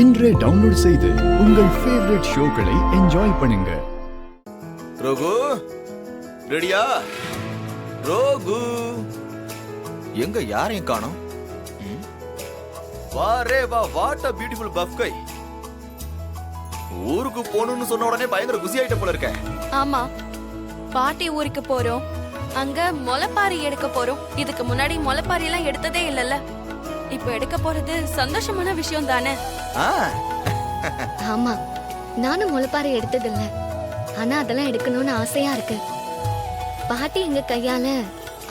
இன்றே டவுன்லோட் செய்து உங்கள் ஃபேவரட் ஷோக்களை என்ஜாய் பண்ணுங்க. ரோகு ரெடியா? ரோகு எங்க யாரையும் காணோம். வா ரே வா, what a beautiful buff guy. ஊருக்கு போகணும்னு சொன்ன உடனே பயங்கர குசி ஆயிட்ட போல இருக்க. ஆமா, பாட்டி ஊருக்கு போறோம், அங்க முளைப்பாரி எடுக்க போறோம். இதுக்கு முன்னாடி முளைப்பாரி எல்லாம் எடுத்ததே இல்லல்ல, இப்ப எடுக்க போறது சந்தோஷமான விஷயம் தானே. ஆமா, நானும் முளைப்பாரி எடுத்ததில்ல, ஆனா அதெல்லாம் எடுக்கணும்னு ஆசையா இருக்கு. பாட்டி எங்க கையால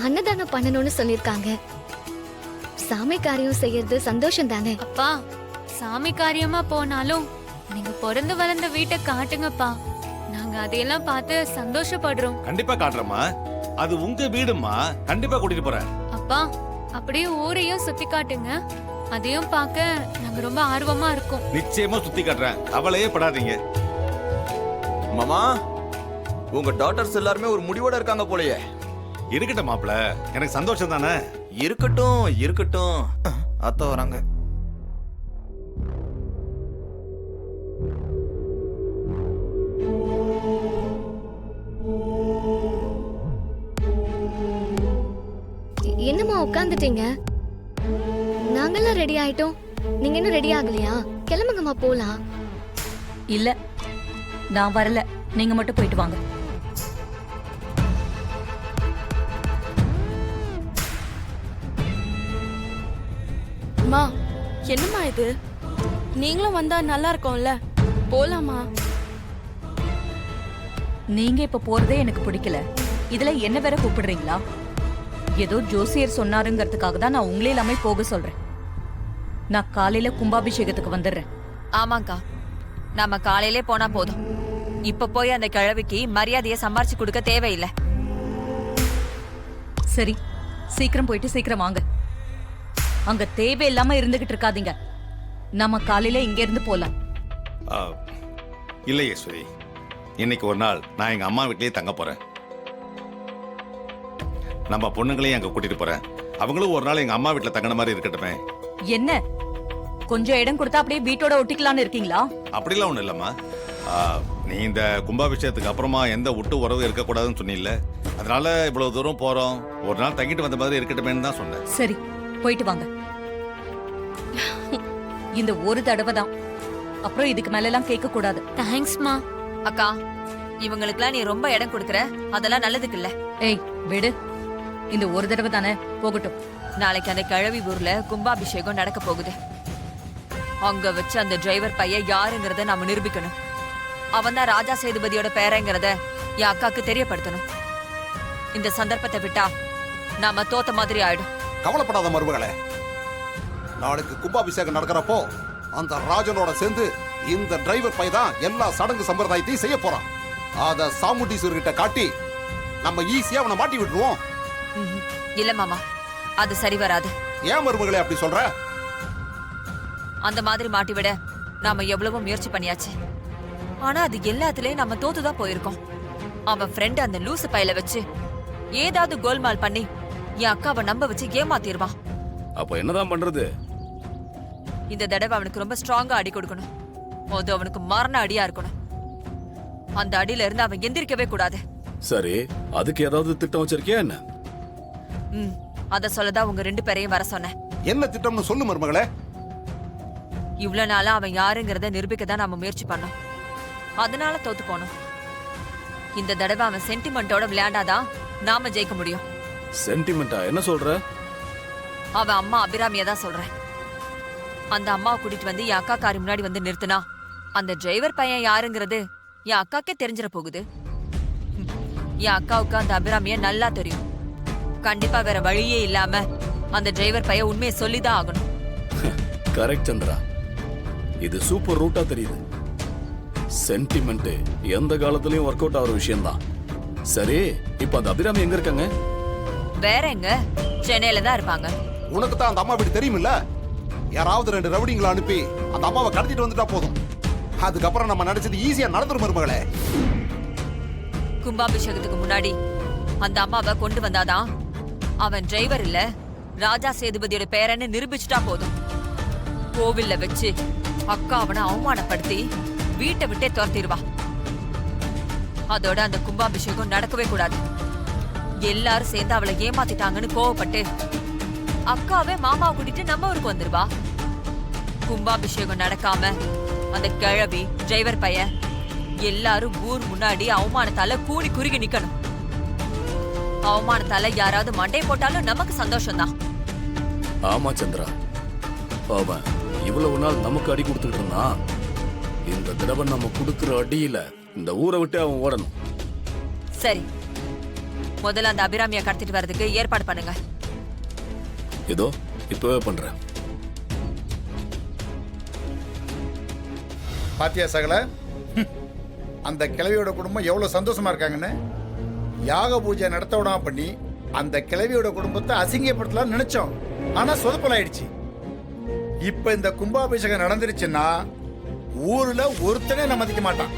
அன்னதானம் பண்ணணும்னு சொல்லிருக்காங்க. சாமி காரியம் செய்யறது சந்தோஷம் தானே. அப்பா, சாமி காரியமா போனாலும் நீங்க பிறந்து வளர்ந்த வீட்டை காட்டுங்கப்பா. நாங்க அதையெல்லாம் பார்த்து சந்தோஷப்படுறோம். கண்டிப்பா காட்டுறேம்மா, அது உங்க வீடுமா, கண்டிப்பா கூட்டிட்டு போறேன். அப்பா, அப்படியே ஊரையும் சுத்தி காட்டுங்க, அதையும் பார்க்க நாங்க ரொம்ப ஆர்வமா இருக்கோம். நிச்சயமா சுத்தி காட்டுறேன், கவலையே படாதீங்க. மாமா, உங்க டாட்டர்ஸ் எல்லாருமே ஒரு முடிவோட இருக்காங்க போலயே. இருக்கட்டும் மாப்ள, எனக்கு சந்தோஷம் தானே. இருக்கட்டும் இருக்கட்டும், அத்த வராங்க. என்னம்மா உட்காந்துட்டீங்க? நாங்கெல்லாம் ரெடி ஆயிட்டோம், நீங்க இன்னும் ரெடி ஆகலையா? கிளம்புங்கம்மா போலாம். இல்ல, நான் வரல, நீங்க மட்டும் போயிட்டு வாங்க. அம்மா, என்னம்மா இது? நீங்களும் வந்தா நல்லா இருக்கும்ல, போலாமா? நீங்க இப்ப போறதே எனக்கு பிடிக்கல, இதுல என்ன வேற கூப்பிடுறீங்களா? ஏதோ ஜோசியர் சொன்னாருங்கிறதுக்காக தான் நான் உங்களே எல்லாமே போக சொல்றேன். நான் காலையில கும்பாபிஷேகத்துக்கு வந்துடுறேன். ஆமாங்கா, நாம காலையிலே போனா போதும். இப்ப போய் அந்த கிழவிக்கு மரியாதையை சம்பாரிச்சு கொடுக்க தேவையில்லை. சரி, சீக்கிரம் போயிட்டு சீக்கிரம் வாங்க. அங்க தேவையில்லாம இருந்துகிட்டு இருக்காதீங்க. நம்ம காலையில இங்க இருந்து போலாம். இல்ல ஈஸ்வரி, இன்னைக்கு ஒரு நாள் நான் எங்க அம்மா வீட்லயே தங்க போறேன். நம்ம பொண்ணுங்களையும் அங்க கூட்டிட்டு போறேன். அவங்களும் ஒரு நாள் எங்க அம்மா வீட்டுல தங்கின மாதிரி இருக்கட்டுமே. என்ன, கொஞ்சம் இடம் கொடுத்தா அப்படியே வீட்டோட ஒட்டிக்கலான்னு இருக்கீங்களா? அப்படிலாம் ஒண்ணு இல்லம்மா. நீ இந்த கும்பாபிஷேகத்துக்கு அப்புறமா எந்த விட்டு உறவு இருக்கக்கூடாதுன்னு சொன்னில்ல, அதனால இவ்வளவு தூரம் போறோம், ஒரு நாள் தங்கிட்டு வந்த மாதிரி இருக்கட்டுமேன்னு தான் சொன்னேன். சரி, போயிட்டு வாங்க. இந்த ஒரு தடவை தான், அப்புறம் இதுக்கு மேல எல்லாம் கேட்க கூடாது. தேங்க்ஸ்மா. அக்கா, இவங்களுக்குலாம் நீ ரொம்ப இடம் கொடுக்கற, அதெல்லாம் நல்லதுக்கு இல்ல. ஏய் விடு, இந்த ஒரு தடவை தானே, போகட்டும். நாளைக்கு அந்த கிழவி ஊர்ல கும்பாபிஷேகம் நடக்க போகுது. அங்க வச்சு அந்த டிரைவர் பையன் யாருங்கிறத நாம நிரூபிக்கணும். அவன் தான் ராஜா சேதுபதியோட பேரங்கிறத என் அக்காக்கு தெரியப்படுத்தணும். இந்த சந்தர்ப்பத்தை விட்டா நாம தோத்த மாதிரி ஆயிடும். கவலைப்படாத மருமகளே, நாளைக்கு கும்பாபிஷேகம் நடக்கிறப்போ அந்த ராஜனோட சேர்ந்து இந்த டிரைவர் பையன் தான் எல்லா சடங்கு சம்பிரதாயத்தையும் செய்ய போறான். அத சாமுண்டீஸ்வரர் கிட்ட காட்டி நம்ம ஈஸியா அவனை மாட்டி விட்டுருவோம். இல்ல மாமா, அது சரி வராது. ஏன் மருமகளே அப்படி சொல்ற? அந்த மாதிரி மாட்டி விட நாம எவ்வளவோ முயற்சி பண்ணியாச்சு, ஆனா அது எல்லாத்துலயும் நம்ம தோத்துதான் போயிருக்கோம். அவன் ஃப்ரெண்ட் அந்த லூசு பையில வச்சு ஏதாவது கோல்மால் பண்ணி என் அக்காவை நம்ப வச்சு ஏமாத்திடுவான். அப்ப என்னதான் பண்றது? இந்த தடவை அவனுக்கு ரொம்ப ஸ்ட்ராங்கா அடி கொடுக்கணும். அது அவனுக்கு மரண அடியா இருக்கணும். அந்த அடியில இருந்து அவன் எந்திரிக்கவே கூடாது. சரி, அதுக்கு ஏதாவது திட்டம் வச்சிருக்கியா என்ன? அத சொல்லதான் உங்க 2 பேரையும் வர சொன்னேன். என்ன திட்டம்னு சொல்லு மருமகளே. இவ்வளவு நாளா அவன் யாருங்கிறத நிரூபிக்க தான் நாம முயற்சி பண்ணோம், அதனால தோத்து போனோம். இந்த தடவை அவன் சென்டிமெண்டோட விளையாண்டாதான் நாம ஜெயிக்க முடியும். சென்டிமெண்டா? என்ன சொல்ற? அவன் அம்மா அபிராமியா தான் சொல்றேன். அந்த அம்மாவை கூட்டிட்டு வந்து என் அக்கா காரி முன்னாடி வந்து நிறுத்தினா அந்த டிரைவர் பையன் யாருங்கிறது என் அக்காக்கே தெரிஞ்சிட போகுது. என் அக்காவுக்கு அந்த அபிராமிய நல்லா தெரியும். கண்டிப்பா வேற வழியே இல்லாம அந்த டிரைவர் பையன் உண்மையை சொல்லிதான் ஆகணும். கரெக்ட் சந்திரா, இது சூப்பர் ரூட்டா தெரியுது. சென்டிமெண்ட் எந்த காலத்திலயும் ஒர்க் அவுட் ஆகிற விஷயம் தான். சரி, இப்ப அந்த அபிராமி எங்க இருக்காங்க? வேற எங்க? சென்னையில தான் இருப்பாங்க. உனக்கு தான் அந்த அம்மா வீடு தெரியுமில்ல. யாராவது 2 ரவுடிங்களை அனுப்பி அந்த அம்மாவை கடத்திட்டு வந்துட்டா போதும். அதுக்கப்புறம் நம்ம நினைச்சது ஈஸியா நடந்துரும் மருமகளே. கும்பாபிஷேகத்துக்கு முன்னாடி அந்த அம்மாவை கொண்டு வந்தாதான் அவன் டிரைவர் இல்ல ராஜா சேதுபதியோட பேரன்னு நிரூபிச்சுட்டா போதும். கோவில்ல வச்சு அக்கா அவனை அவமானப்படுத்தி வீட்டை விட்டே துரத்திடுவா. அதோட அந்த கும்பாபிஷேகம் நடக்கவே கூடாது. எல்லாரும் சேர்ந்து அவளை ஏமாத்திட்டாங்கன்னு கோவப்பட்டு அக்காவே மாமாவை கூட்டிட்டு நம்ம ஊருக்கு வந்துருவா. கும்பாபிஷேகம் நடக்காம அந்த கிழவி டிரைவர் பையன் எல்லாரும் ஊர் முன்னாடி அவமானத்தால கூடி குறுகி நிக்கணும். அவமானத்தால யாராவது மண்டை போட்டாலும் நமக்கு சந்தோஷம்தான். ஆமா சந்திரா, அவன் இவ்வளவு நாள் நமக்கு அடி கொடுத்துக்கிட்டு இருந்தான். இந்த தடவை நம்ம கொடுக்கிற அடியில இந்த ஊரை விட்டு அவன் ஓடணும். சரி, முதல்ல அந்த அபிராமியை கடத்திட்டு வர்றதுக்கு ஏற்பாடு பண்ணுங்க. இதோ இப்பவே பண்றேன். பாத்தியா சகல, அந்த கிழவியோட குடும்பம் எவ்வளவு சந்தோஷமா இருக்காங்கன்னு. யாக பூஜை நடத்த விடாம பண்ணி அந்த கிழவியோட குடும்பத்தை அசிங்கப்படுத்தலாம் நினைச்சோம். ஆனா சொதப்பலாயிடுச்சு. இப்ப இந்த கும்பாபிஷேகம் நடந்துருச்சுன்னா ஊர்ல ஒருத்தனே நம்ம மதிக்க மாட்டான்.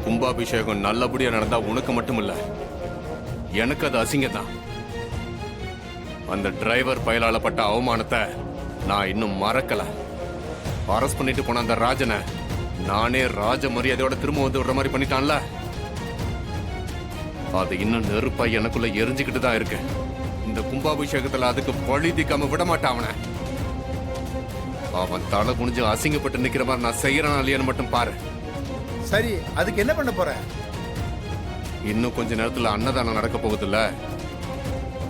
கும்பாபிஷேகம் நல்லபடியா நடந்தா உனக்கு மட்டும் இல்ல, எனக்கு அது அசிங்கம் தான். அந்த டிரைவர் பயலால பட்ட அவமானத்தை நான் இன்னும் மறக்கல. அரெஸ்ட் பண்ணிட்டு போன அந்த ராஜனை நானே ராஜ மரியாதையோட திரும்ப வந்து விடுற மாதிரி பண்ணிட்டான்ல, அது இன்னும் நெருப்பா எனக்குள்ள எரிஞ்சுக்கிட்டு தான் இருக்கு. இந்த கும்பாபிஷேகத்துல அதுக்கு பழி தீக்காம விட மாட்டான் அவனை. அவன் தலை குனிஞ்சு அசிங்கப்பட்டு நிக்கிற மாதிரி நான் செய்யறேன் இல்லையான்னு மட்டும் பாரு. சரி, அதுக்கு என்ன பண்ண போற? இன்னும் கொஞ்ச நேரத்துல அன்னதானம் நடக்க போகுதுல்ல,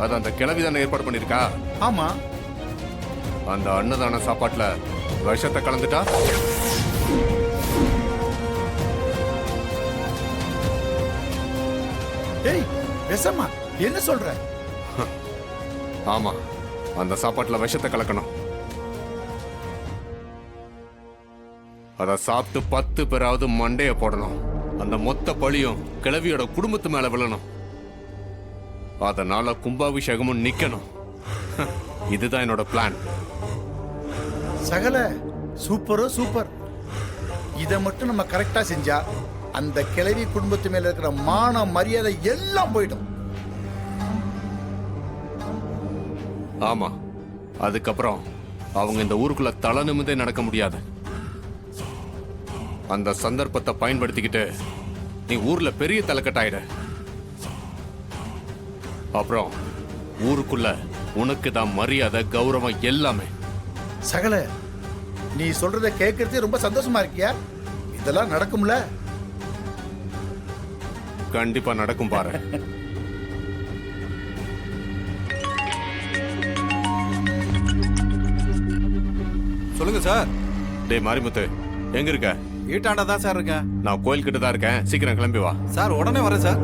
அது அந்த கிழவி தானே ஏற்பாடு பண்ணிருக்கா. ஆமா, அந்த அன்னதான சாப்பாட்டுல விஷத்தை கலந்துட்டா ஏய் விஷமா? என்ன சொல்ற? ஆமா, அந்த சாப்பாட்டுல விஷத்தை கலக்கணும். அத சாப்பிட்டு 10 பேராவது மண்டைய போடணும். அந்த மொத்த பழியும் கிழவியோட குடும்பத்து மேல விழணும். அதனால கும்பாபிஷேகமும் நிக்கணும். இதுதான் என்னோட பிளான். சகல, சூப்பரோ சூப்பர். இதை மட்டும் நம்ம கரெக்டா செஞ்சா அந்த கிழவி குடும்பத்து மேல இருக்கிற மான மரியாதை எல்லாம் போயிடும். ஆமா, அதுக்கப்புறம் அவங்க இந்த ஊருக்குள்ள தலை நிமிர்ந்தே நடக்க முடியாது. அந்த சந்தர்ப்பத்தை பயன்படுத்திக்கிட்டு நீ ஊர்ல பெரிய தலைக்கட்டாயிட. அப்புறம் ஊருக்குள்ள உனக்கு தான் மரியாதை, கௌரவம் எல்லாமே. சகல, நீ சொல்றத கேட்கறதே ரொம்ப சந்தோஷமா இருக்கியா? இதெல்லாம் நடக்கும்ல? கண்டிப்பா நடக்கும் பாரு. சொல்லுங்க சார். டேய் மாரிமுத்து, எங்க இருக்க? வீட்டாண்டா தான் சார் இருக்கேன். நான் கோயில் கிட்ட தான் இருக்கேன், சீக்கிரம் கிளம்பி வா. சார் உடனே வரேன் சார்.